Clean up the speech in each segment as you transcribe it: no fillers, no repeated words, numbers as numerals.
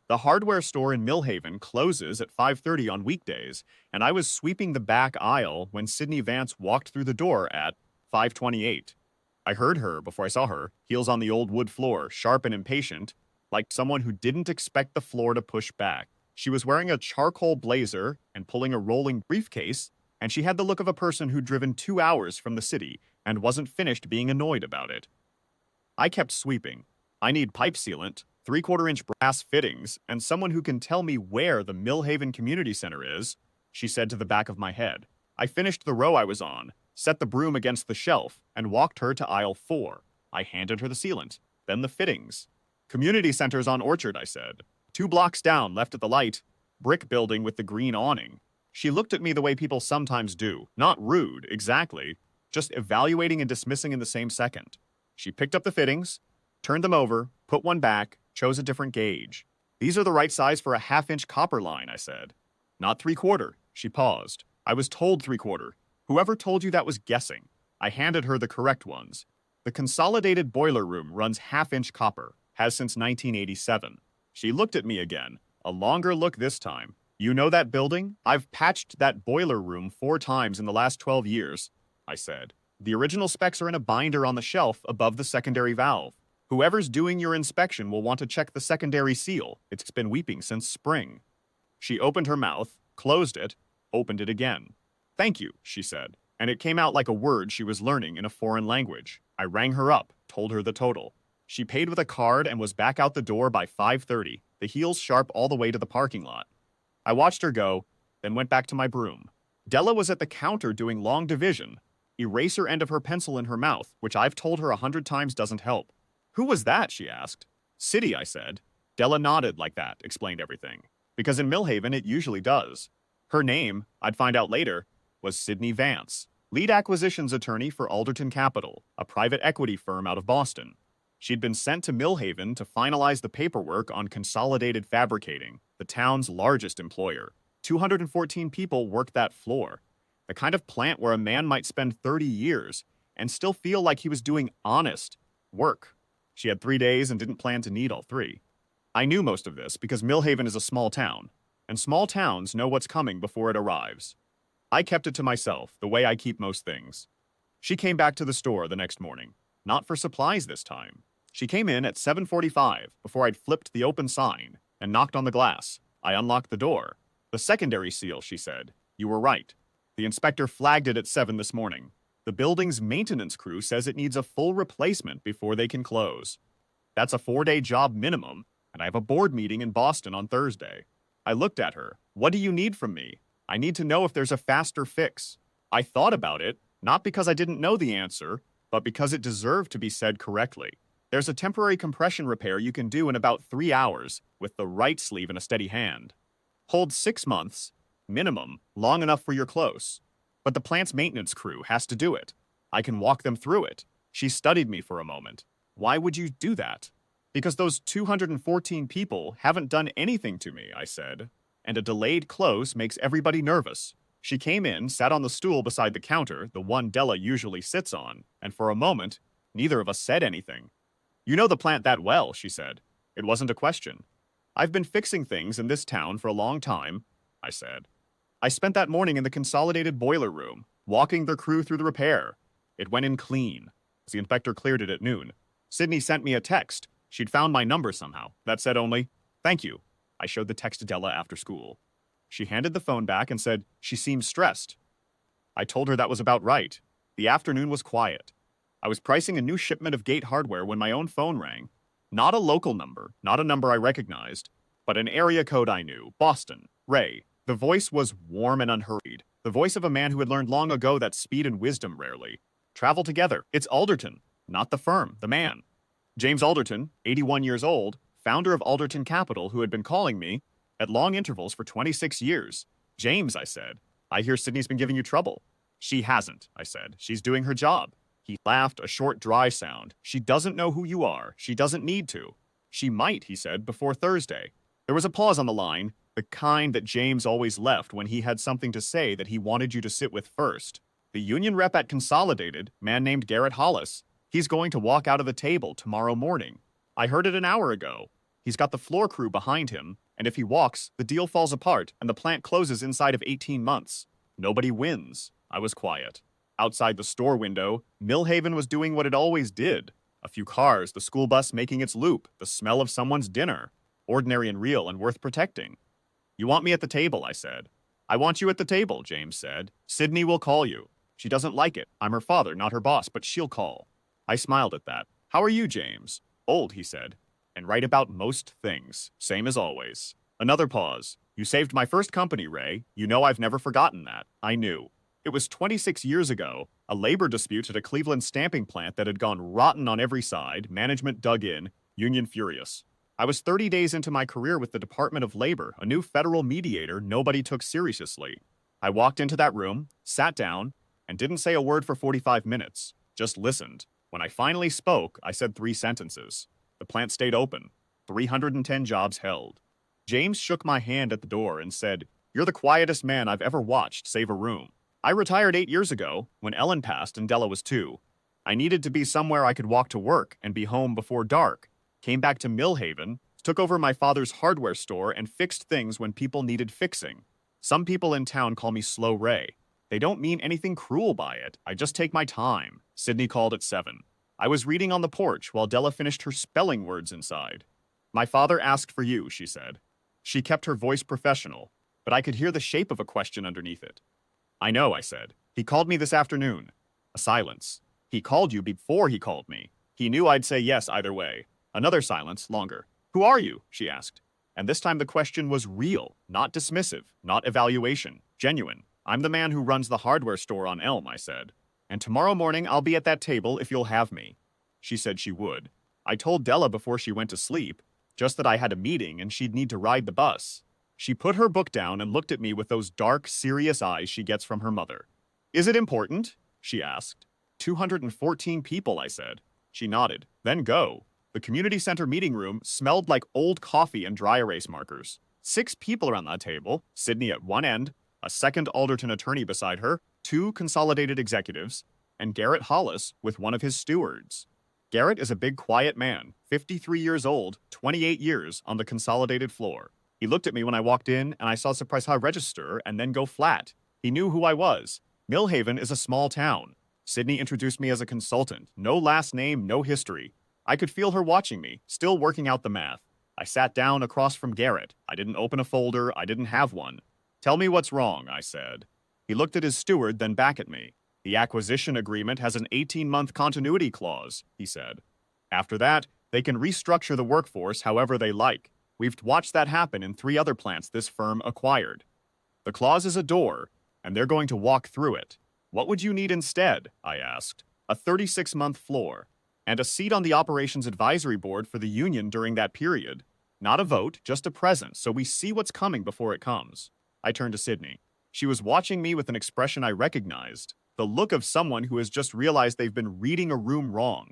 The hardware store in Millhaven closes at 5:30 on weekdays, and I was sweeping the back aisle when Sydney Vance walked through the door at 5:28. I heard her before I saw her, heels on the old wood floor, sharp and impatient, like someone who didn't expect the floor to push back. She was wearing a charcoal blazer and pulling a rolling briefcase, and she had the look of a person who'd driven 2 hours from the city and wasn't finished being annoyed about it. I kept sweeping. I need pipe sealant, three-quarter-inch brass fittings, and someone who can tell me where the Millhaven Community Center is, she said to the back of my head. I finished the row I was on, set the broom against the shelf, and walked her to aisle 4. I handed her the sealant, then the fittings. Community Center's on Orchard, I said. 2 blocks down, left at the light. Brick building with the green awning. She looked at me the way people sometimes do. Not rude, exactly. Just evaluating and dismissing in the same second. She picked up the fittings, turned them over, put one back, chose a different gauge. These are the right size for a half-inch copper line, I said. Not 3/4. She paused. I was told 3/4. Whoever told you that was guessing. I handed her the correct ones. The consolidated boiler room runs half-inch copper, has since 1987. She looked at me again, a longer look this time. You know that building? I've patched that boiler room 4 times in the last 12 years, I said. The original specs are in a binder on the shelf above the secondary valve. Whoever's doing your inspection will want to check the secondary seal. It's been weeping since spring. She opened her mouth, closed it, opened it again. Thank you, she said, and it came out like a word she was learning in a foreign language. I rang her up, told her the total. She paid with a card and was back out the door by 5:30, the heels sharp all the way to the parking lot. I watched her go, then went back to my broom. Della was at the counter doing long division, eraser end of her pencil in her mouth, which I've told her 100 times doesn't help. Who was that? She asked. City, I said. Della nodded like that, explained everything. Because in Millhaven it usually does. Her name, I'd find out later, was Sydney Vance, lead acquisitions attorney for Alderton Capital, a private equity firm out of Boston. She'd been sent to Millhaven to finalize the paperwork on Consolidated Fabricating, the town's largest employer. 214 people worked that floor. The kind of plant where a man might spend 30 years and still feel like he was doing honest work. She had 3 days and didn't plan to need all 3. I knew most of this because Millhaven is a small town, and small towns know what's coming before it arrives. I kept it to myself, the way I keep most things. She came back to the store the next morning, not for supplies this time. She came in at 7:45 before I'd flipped the open sign and knocked on the glass. I unlocked the door. The secondary seal, she said. You were right. The inspector flagged it at 7 this morning. The building's maintenance crew says it needs a full replacement before they can close. That's a 4-day job minimum, and I have a board meeting in Boston on Thursday. I looked at her. What do you need from me? I need to know if there's a faster fix. I thought about it, not because I didn't know the answer, but because it deserved to be said correctly. There's a temporary compression repair you can do in about 3 hours with the right sleeve in a steady hand. Hold 6 months, minimum, long enough for your close. But the plant's maintenance crew has to do it. I can walk them through it. She studied me for a moment. Why would you do that? Because those 214 people haven't done anything to me, I said. And a delayed close makes everybody nervous. She came in, sat on the stool beside the counter, the one Della usually sits on, and for a moment, neither of us said anything. You know the plant that well, she said. It wasn't a question. I've been fixing things in this town for a long time, I said. I spent that morning in the consolidated boiler room, walking the crew through the repair. It went in clean. The inspector cleared it at noon. Sydney sent me a text. She'd found my number somehow. That said only, thank you. I showed the text to Della after school. She handed the phone back and said she seemed stressed. I told her that was about right. The afternoon was quiet. I was pricing a new shipment of gate hardware when my own phone rang. Not a local number, not a number I recognized, but an area code I knew, Boston, Ray. The voice was warm and unhurried, the voice of a man who had learned long ago that speed and wisdom rarely travel together. It's Alderton, not the firm, the man. James Alderton, 81 years old, founder of Alderton Capital, who had been calling me at long intervals for 26 years. James, I said, I hear Sydney's been giving you trouble. She hasn't, I said. She's doing her job. He laughed, a short, dry sound. She doesn't know who you are. She doesn't need to. She might, he said, before Thursday. There was a pause on the line, the kind that James always left when he had something to say that he wanted you to sit with first. The union rep at Consolidated, man named Garrett Hollis, he's going to walk out of the table tomorrow morning. I heard it an hour ago. He's got the floor crew behind him, and if he walks, the deal falls apart and the plant closes inside of 18 months. Nobody wins. I was quiet. Outside the store window, Millhaven was doing what it always did. A few cars, the school bus making its loop, the smell of someone's dinner. Ordinary and real and worth protecting. You want me at the table, I said. I want you at the table, James said. Sydney will call you. She doesn't like it. I'm her father, not her boss, but she'll call. I smiled at that. How are you, James? Old, he said. And right about most things. Same as always. Another pause. You saved my first company, Ray. You know I've never forgotten that. I knew. It was 26 years ago, a labor dispute at a Cleveland stamping plant that had gone rotten on every side, management dug in, union furious. I was 30 days into my career with the Department of Labor, a new federal mediator nobody took seriously. I walked into that room, sat down, and didn't say a word for 45 minutes, just listened. When I finally spoke, I said 3 sentences. The plant stayed open. 310 jobs held. James shook my hand at the door and said, "You're the quietest man I've ever watched save a room." I retired 8 years ago, when Ellen passed and Della was 2. I needed to be somewhere I could walk to work and be home before dark. Came back to Millhaven, took over my father's hardware store and fixed things when people needed fixing. Some people in town call me Slow Ray. They don't mean anything cruel by it. I just take my time. Sydney called at 7. I was reading on the porch while Della finished her spelling words inside. My father asked for you, she said. She kept her voice professional, but I could hear the shape of a question underneath it. I know, I said. He called me this afternoon. A silence. He called you before he called me. He knew I'd say yes either way. Another silence, longer. Who are you? She asked. And this time the question was real, not dismissive, not evaluation, genuine. I'm the man who runs the hardware store on Elm, I said. And tomorrow morning I'll be at that table if you'll have me. She said she would. I told Della before she went to sleep, just that I had a meeting and she'd need to ride the bus. She put her book down and looked at me with those dark, serious eyes she gets from her mother. Is it important? She asked. 214 people, I said. She nodded. Then go. The community center meeting room smelled like old coffee and dry erase markers. 6 people around that table, Sydney at one end, a second Alderton attorney beside her, 2 consolidated executives, and Garrett Hollis with one of his stewards. Garrett is a big, quiet man, 53 years old, 28 years on the consolidated floor. He looked at me when I walked in, and I saw Surprise High register and then go flat. He knew who I was. Millhaven is a small town. Sydney introduced me as a consultant. No last name, no history. I could feel her watching me, still working out the math. I sat down across from Garrett. I didn't open a folder. I didn't have one. Tell me what's wrong, I said. He looked at his steward, then back at me. The acquisition agreement has an 18-month continuity clause, he said. After that, they can restructure the workforce however they like. We've watched that happen in 3 other plants this firm acquired. The clause is a door, and they're going to walk through it. What would you need instead? I asked. A 36-month floor, and a seat on the operations advisory board for the union during that period. Not a vote, just a presence, so we see what's coming before it comes. I turned to Sydney. She was watching me with an expression I recognized, the look of someone who has just realized they've been reading a room wrong.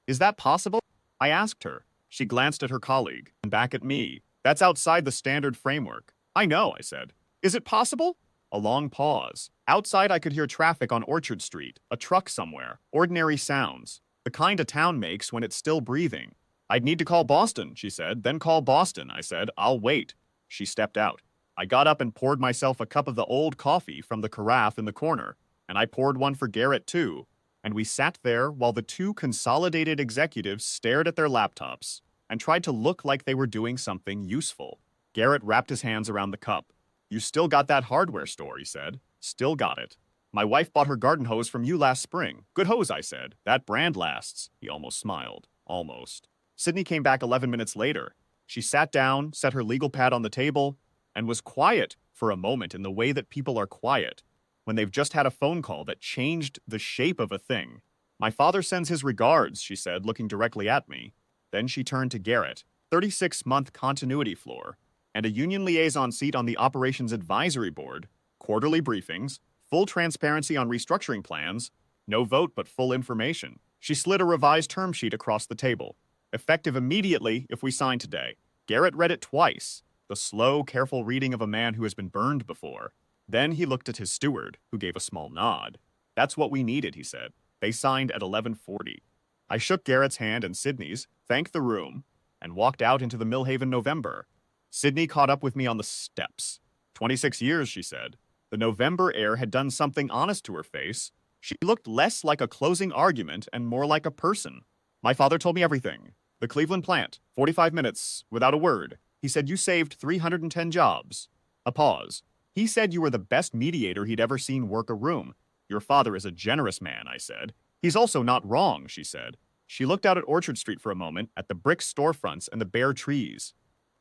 Is that possible? I asked her. She glanced at her colleague, and back at me. That's outside the standard framework. I know, I said. Is it possible? A long pause. Outside I could hear traffic on Orchard Street, a truck somewhere, ordinary sounds, the kind a town makes when it's still breathing. I'd need to call Boston, she said. Then call Boston, I said. I'll wait. She stepped out. I got up and poured myself a cup of the old coffee from the carafe in the corner, and I poured one for Garrett too. And we sat there while the 2 consolidated executives stared at their laptops and tried to look like they were doing something useful. Garrett wrapped his hands around the cup. You still got that hardware store, he said. Still got it. My wife bought her garden hose from you last spring. Good hose, I said. That brand lasts. He almost smiled. Almost. Sydney came back 11 minutes later. She sat down, set her legal pad on the table, and was quiet for a moment in the way that people are quiet when they've just had a phone call that changed the shape of a thing. My father sends his regards, she said, looking directly at me. Then she turned to Garrett, 36-month continuity floor, and a union liaison seat on the operations advisory board, quarterly briefings, full transparency on restructuring plans, no vote but full information. She slid a revised term sheet across the table. Effective immediately if we sign today. Garrett read it twice, the slow, careful reading of a man who has been burned before. Then he looked at his steward, who gave a small nod. That's what we needed, he said. They signed at 11:40. I shook Garrett's hand and Sydney's, thanked the room, and walked out into the Millhaven November. Sydney caught up with me on the steps. 26 years, she said. The November air had done something honest to her face. She looked less like a closing argument and more like a person. My father told me everything. The Cleveland plant, 45 minutes, without a word. He said you saved 310 jobs. A pause. He said you were the best mediator he'd ever seen work a room. Your father is a generous man, I said. He's also not wrong, she said. She looked out at Orchard Street for a moment, at the brick storefronts and the bare trees.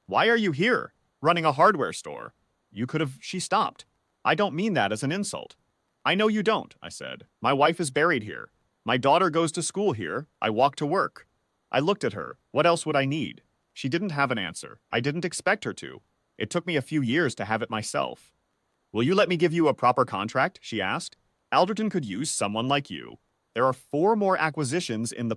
Why are you here? Running a hardware store. You could have, she stopped. I don't mean that as an insult. I know you don't, I said. My wife is buried here. My daughter goes to school here. I walk to work. I looked at her. What else would I need? She didn't have an answer. I didn't expect her to. It took me a few years to have it myself. Will you let me give you a proper contract? She asked. Alderton could use someone like you. There are 4 more acquisitions in the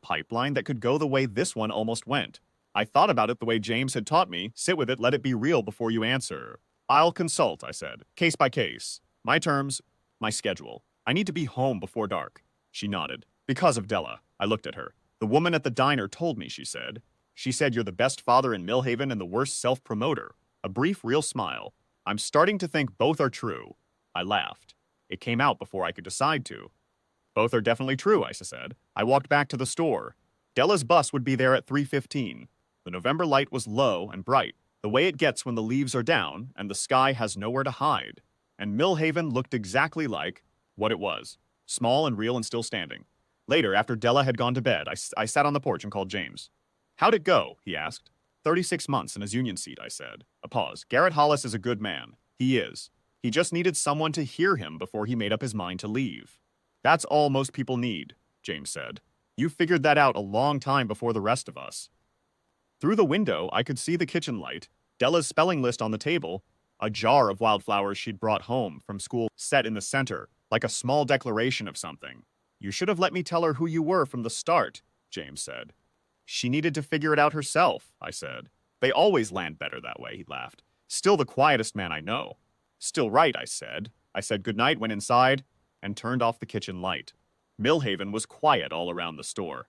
pipeline that could go the way this one almost went. I thought about it the way James had taught me. Sit with it, let it be real before you answer. I'll consult, I said, case by case. My terms, my schedule. I need to be home before dark. She nodded. Because of Della. I looked at her. The woman at the diner told me, she said. She said you're the best father in Millhaven and the worst self-promoter. A brief, real smile. I'm starting to think both are true. I laughed. It came out before I could decide to. Both are definitely true, I said. I walked back to the store. Della's bus would be there at 3:15. The November light was low and bright, the way it gets when the leaves are down and the sky has nowhere to hide. And Millhaven looked exactly like what it was, small and real and still standing. Later, after Della had gone to bed, I sat on the porch and called James. How'd it go? He asked. 36 months in his union seat, I said. A pause. Garrett Hollis is a good man. He is. He just needed someone to hear him before he made up his mind to leave. That's all most people need, James said. You figured that out a long time before the rest of us. Through the window, I could see the kitchen light, Della's spelling list on the table, a jar of wildflowers she'd brought home from school set in the center, like a small declaration of something. You should have let me tell her who you were from the start, James said. She needed to figure it out herself, I said. They always land better that way, he laughed. Still the quietest man I know. Still right, I said. I said goodnight, went inside, and turned off the kitchen light. Millhaven was quiet all around the store.